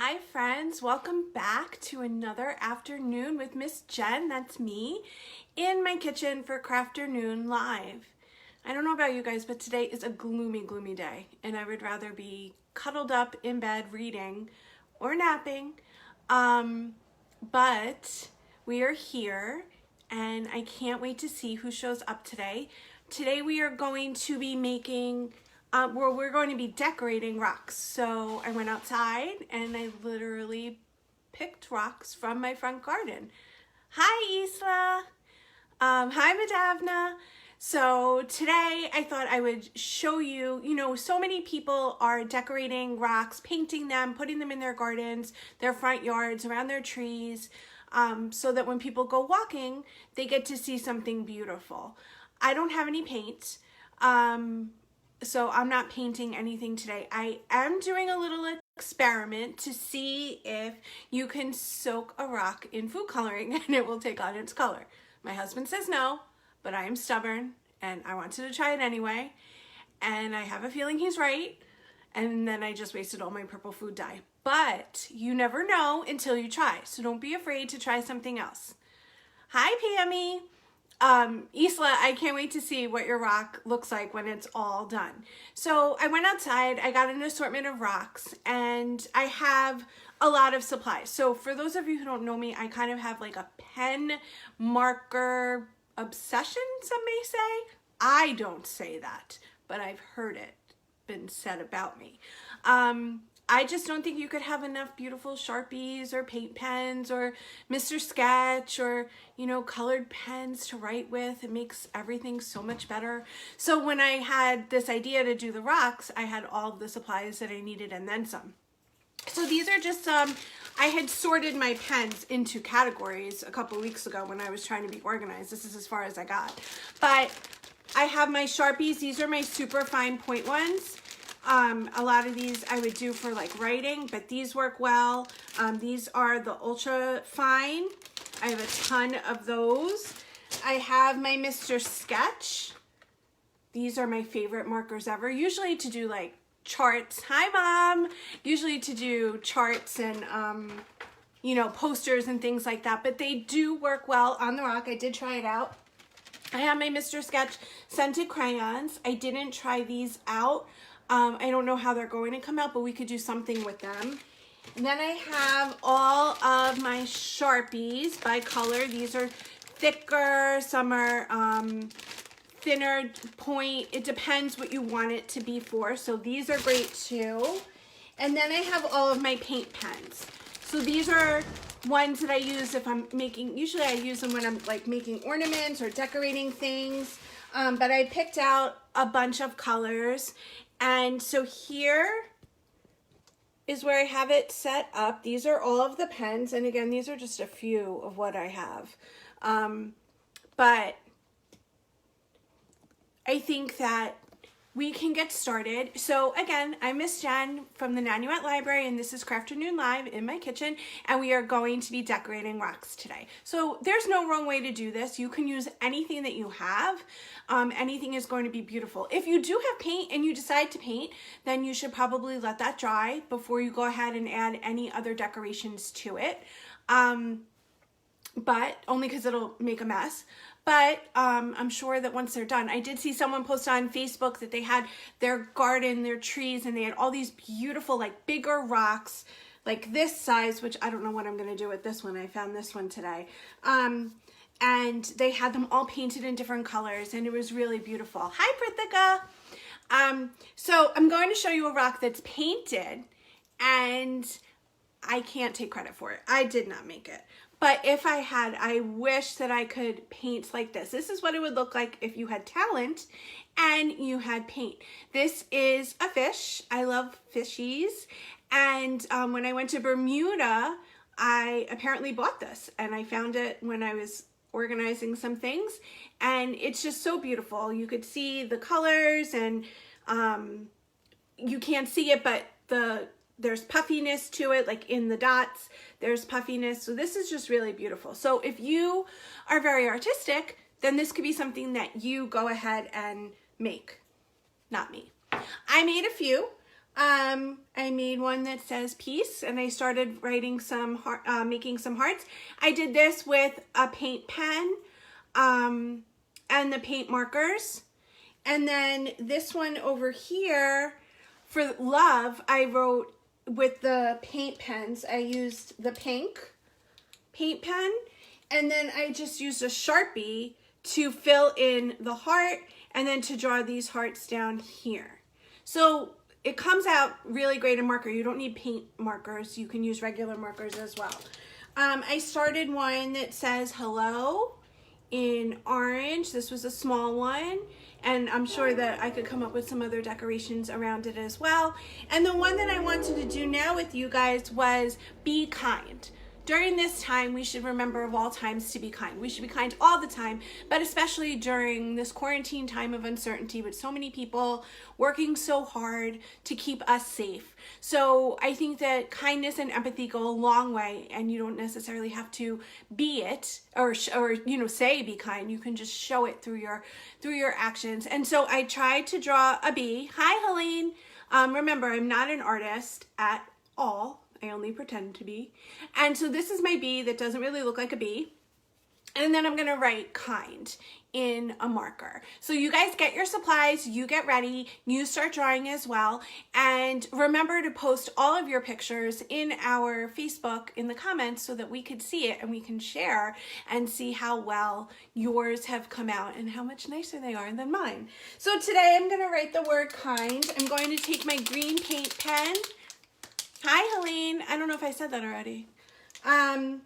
Hi friends, welcome back to another afternoon with Miss Jen, that's me, in my kitchen for Crafternoon Live. I don't know about you guys, but today is a gloomy day, and I would rather be cuddled up in bed reading or napping, but we are here, and I can't wait to see who shows up today. Today we are going to be making we're going to be decorating rocks. So I went outside and I literally picked rocks from my front garden. Hi Isla. Hi Madavna. So today I thought I would show you, so many people are decorating rocks, painting them, putting them in their gardens, their front yards, around their trees, so that when people go walking, they get to see something beautiful. I don't have any paint. So I'm not painting anything today. I am doing a little experiment to see if you can soak a rock in food coloring and it will take on its color. My husband says no, but I am stubborn and I wanted to try it anyway. And I have a feeling he's right. And then I just wasted all my purple food dye. But you never know until you try. So don't be afraid to try something else. Hi, Pammy. Isla, I can't wait to see what your rock looks like when it's all done. So I went outside, I got an assortment of rocks, and I have a lot of supplies. So for those of you who don't know me, I kind of have like a pen marker obsession, some may say. I don't say that, but I've heard it been said about me. I just don't think you could have enough beautiful Sharpies or paint pens or Mr. Sketch or, colored pens to write with. It makes everything so much better. So when I had this idea to do the rocks, I had all of the supplies that I needed and then some. So these are just I had sorted my pens into categories a couple weeks ago when I was trying to be organized. This is as far as I got. But I have my Sharpies. These are my super fine point ones. A lot of these I would do for like writing, but these work well. These are the ultra fine. I have a ton of those. I have my Mr. Sketch. These are my favorite markers ever, usually to do like charts. Hi Mom. Usually to do charts and, posters and things like that, but they do work well on the rock. I did try it out. I have my Mr. Sketch scented crayons. I didn't try these out. I don't know how they're going to come out, but we could do something with them. And then I have all of my Sharpies by color. These are thicker, some are thinner point. It depends what you want it to be for. So these are great too. And then I have all of my paint pens. So these are ones that I use if I'm making, usually I use them when I'm like making ornaments or decorating things. But I picked out a bunch of colors. And so here is where I have it set up. These are all of the pens. And again, these are just a few of what I have. But I think that we can get started. So again, I'm Miss Jen from the Nanuet Library, and this is Crafternoon Live in my kitchen, and we are going to be decorating rocks today. So there's no wrong way to do this. You can use anything that you have. Anything is going to be beautiful. If you do have paint and you decide to paint, then you should probably let that dry before you go ahead and add any other decorations to it. But only because it'll make a mess. But I'm sure that once they're done, I did see someone post on Facebook that they had their garden, their trees, and they had all these beautiful, like bigger rocks, like this size, which I don't know what I'm going to do with this one. I found this one today. And they had them all painted in different colors, and it was really beautiful. Hi, Prithika. So I'm going to show you a rock that's painted, and I can't take credit for it. I did not make it. But if I had, I wish that I could paint like this. This is what it would look like if you had talent and you had paint. This is a fish. I love fishies. And when I went to Bermuda, I apparently bought this. And I found it when I was organizing some things. And it's just so beautiful. You could see the colors, and you can't see it, but there's puffiness to it, like in the dots, there's puffiness. So this is just really beautiful. So if you are very artistic, then this could be something that you go ahead and make. Not me. I made a few. I made one that says peace, and I started writing some making some hearts. I did this with a paint pen and the paint markers. And then this one over here for love, I wrote with the paint pens. I used the pink paint pen, and then I just used a Sharpie to fill in the heart and then to draw these hearts down here. So it comes out really great in marker. You don't need paint markers. You can use regular markers as well. I started one that says hello in orange. This was a small one, and I'm sure that I could come up with some other decorations around it as well. And the one that I wanted to do now with you guys was be kind. During this time, we should remember of all times to be kind. We should be kind all the time, but especially during this quarantine time of uncertainty with so many people working so hard to keep us safe. So I think that kindness and empathy go a long way, and you don't necessarily have to be it or say be kind. You can just show it through your actions. And so I tried to draw a bee. Hi, Helene. Remember, I'm not an artist at all. I only pretend to be. And so this is my bee that doesn't really look like a bee. And then I'm going to write kind in a marker. So you guys get your supplies, you get ready, you start drawing as well. And remember to post all of your pictures in our Facebook in the comments so that we could see it and we can share and see how well yours have come out and how much nicer they are than mine. So today I'm going to write the word kind. I'm going to take my green paint pen. Hi, Helene. I don't know if I said that already. And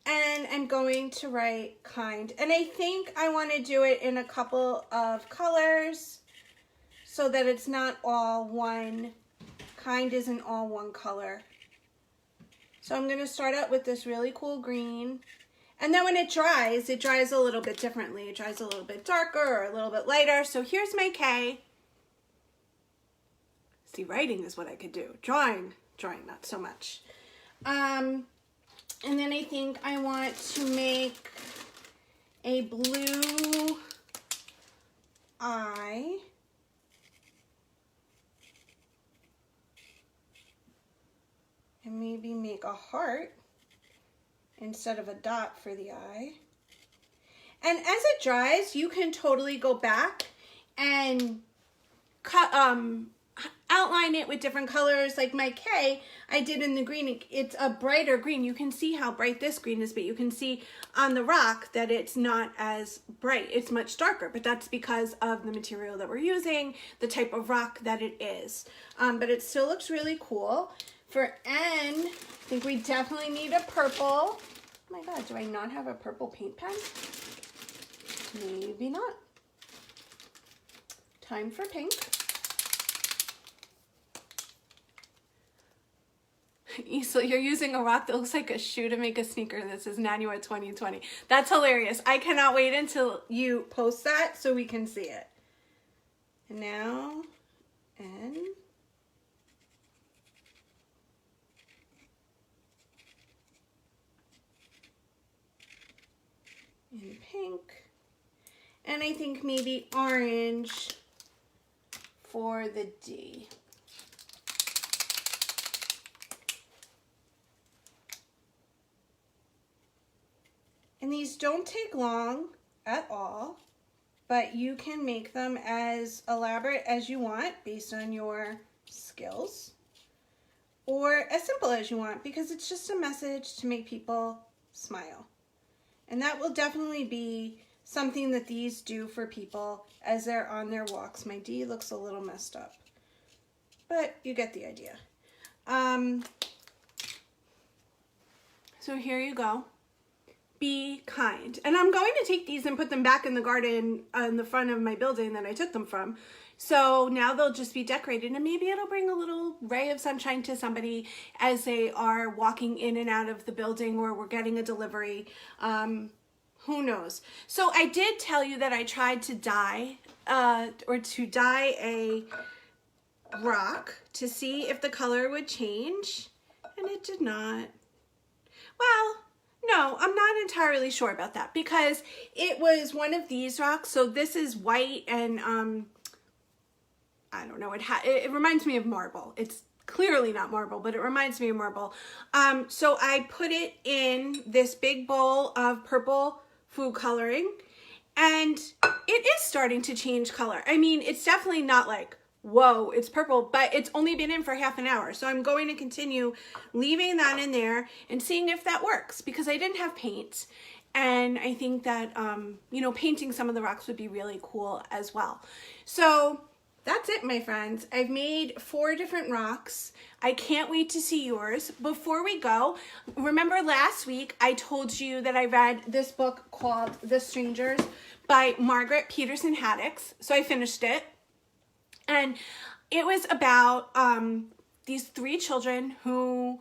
I'm going to write kind. And I think I want to do it in a couple of colors so that it's not all one. Kind isn't all one color. So I'm going to start out with this really cool green. And then when it dries a little bit differently. It dries a little bit darker or a little bit lighter. So here's my K. See, writing is what I could do. Drawing not so much. And then I think I want to make a blue eye. And maybe make a heart instead of a dot for the eye. And as it dries, you can totally go back and cut, outline it with different colors. Like my K, I did in the green. It's a brighter green. You can see how bright this green is, but you can see on the rock that it's not as bright. It's much darker, but that's because of the material that we're using, the type of rock that it is. But it still looks really cool. For N, I think we definitely need a purple. Oh my God, do I not have a purple paint pen? Maybe not. Time for pink. So you're using a rock that looks like a shoe to make a sneaker that says Nanua 2020. That's hilarious. I cannot wait until you post that so we can see it. And now, N. In pink. And I think maybe orange for the D. And these don't take long at all, but you can make them as elaborate as you want based on your skills, or as simple as you want, because it's just a message to make people smile. And that will definitely be something that these do for people as they're on their walks. My D looks a little messed up, but you get the idea. So here you go. Be kind. And I'm going to take these and put them back in the garden in the front of my building that I took them from. So now they'll just be decorated, and maybe it'll bring a little ray of sunshine to somebody as they are walking in and out of the building, or we're getting a delivery. Who knows? So I did tell you that I tried to dye a rock to see if the color would change, and it did not. Well, no, I'm not entirely sure about that, because it was one of these rocks. So this is white and I don't know, it reminds me of marble. It's clearly not marble, but it reminds me of marble. So I put it in this big bowl of purple food coloring, and it is starting to change color. I mean, it's definitely not like, whoa, it's purple, but it's only been in for half an hour. So I'm going to continue leaving that in there and seeing if that works, because I didn't have paint. And I think that, you know, painting some of the rocks would be really cool as well. So that's it, my friends. I've made 4 different rocks. I can't wait to see yours. Before we go, remember last week I told you that I read this book called The Strangers by Margaret Peterson Haddix. So I finished it. And it was about these 3 children who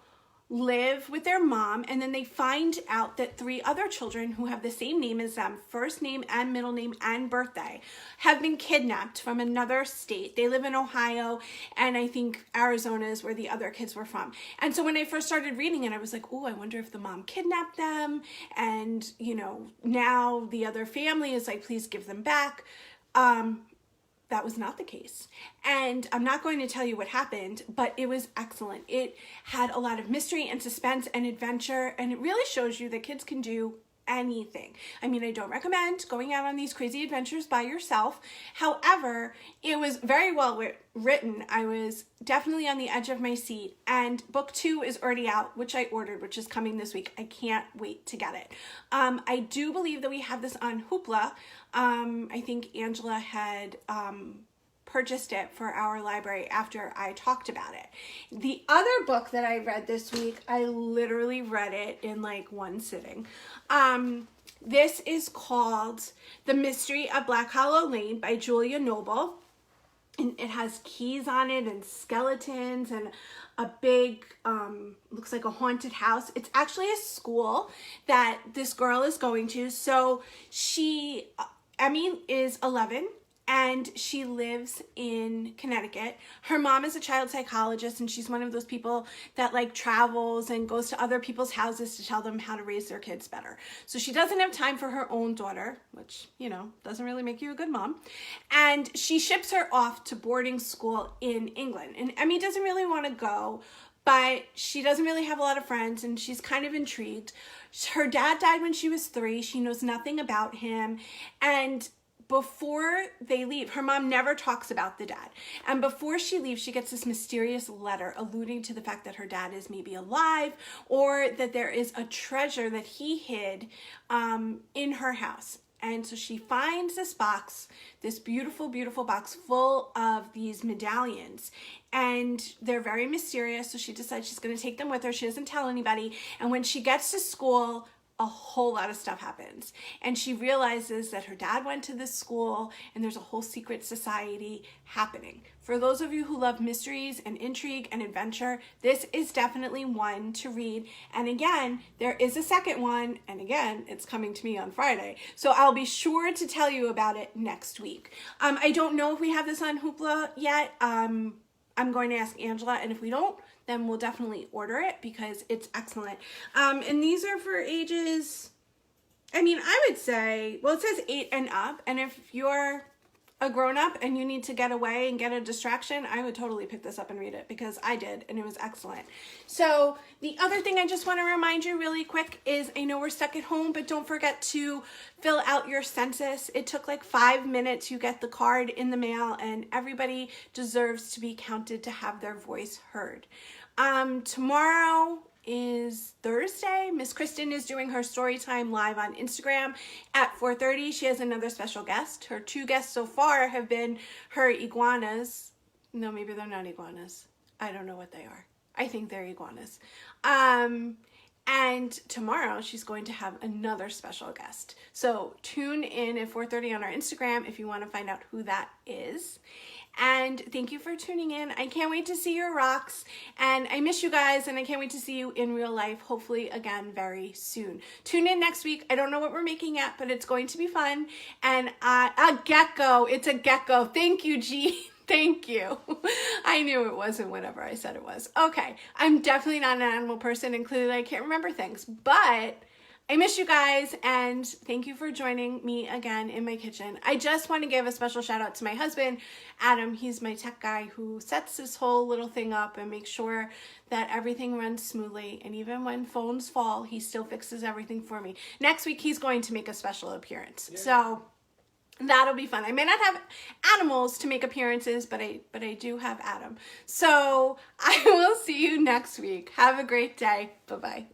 live with their mom, and then they find out that 3 other children who have the same name as them, first name and middle name and birthday, have been kidnapped from another state. They live in Ohio, and I think Arizona is where the other kids were from. And so when I first started reading it, I was like, oh, I wonder if the mom kidnapped them, and, you know, now the other family is like, please give them back. That was not the case. And I'm not going to tell you what happened, but it was excellent. It had a lot of mystery and suspense and adventure, and it really shows you that kids can do anything. I mean, I don't recommend going out on these crazy adventures by yourself. However, it was very well written. I was definitely on the edge of my seat, and book 2 is already out, which I ordered, which is coming this week. I can't wait to get it. I do believe that we have this on Hoopla. I think Angela had purchased it for our library after I talked about it. The other book that I read this week, I literally read it in like one sitting. This is called The Mystery of Black Hollow Lane by Julia Noble. And it has keys on it and skeletons and a big, looks like a haunted house. It's actually a school that this girl is going to. So Emmy is 11. And she lives in Connecticut. Her mom is a child psychologist, and she's one of those people that like travels and goes to other people's houses to tell them how to raise their kids better. So she doesn't have time for her own daughter, which, you know, doesn't really make you a good mom. And she ships her off to boarding school in England. And Emmy doesn't really want to go, but she doesn't really have a lot of friends, and she's kind of intrigued. Her dad died when she was 3. She knows nothing about him. And before they leave, her mom never talks about the dad. And before she leaves, she gets this mysterious letter alluding to the fact that her dad is maybe alive, or that there is a treasure that he hid in her house. And so she finds this box, this beautiful, beautiful box full of these medallions. And they're very mysterious, so she decides she's going to take them with her. She doesn't tell anybody. And when she gets to school, a whole lot of stuff happens. And she realizes that her dad went to this school, and there's a whole secret society happening. For those of you who love mysteries and intrigue and adventure, this is definitely one to read. And again, there is a second one, and again, it's coming to me on Friday. So I'll be sure to tell you about it next week. I don't know if we have this on Hoopla yet. I'm going to ask Angela, and if we don't, then we'll definitely order it because it's excellent. And these are for ages, I mean, I would say, well, it says 8 and up. And if you're a grown-up and you need to get away and get a distraction, I would totally pick this up and read it, because I did, and it was excellent. So the other thing I just want to remind you really quick is, I know we're stuck at home, but don't forget to fill out your census. It took like 5 minutes. You get the card in the mail, and everybody deserves to be counted to have their voice heard. Tomorrow is Thursday. Miss Kristen is doing her story time live on Instagram at 4:30. She has another special guest. Her 2 guests so far have been her iguanas. No, maybe they're not iguanas. I don't know what they are. I think they're iguanas. And tomorrow she's going to have another special guest. So tune in at 4:30 on our Instagram if you want to find out who that is. And thank you for tuning in. I can't wait to see your rocks, and I miss you guys, and I can't wait to see you in real life, hopefully again very soon. Tune in next week. I don't know what we're making yet, but it's going to be fun. And a gecko. It's a gecko. Thank you, G. Thank you. I knew it wasn't whatever I said it was. Okay, I'm definitely not an animal person, and clearly I can't remember things, but I miss you guys, and thank you for joining me again in my kitchen. I just want to give a special shout out to my husband, Adam. He's my tech guy who sets this whole little thing up and makes sure that everything runs smoothly. And even when phones fall, he still fixes everything for me. Next week, he's going to make a special appearance. Yeah. So that'll be fun. I may not have animals to make appearances, but I do have Adam. So I will see you next week. Have a great day. Bye-bye.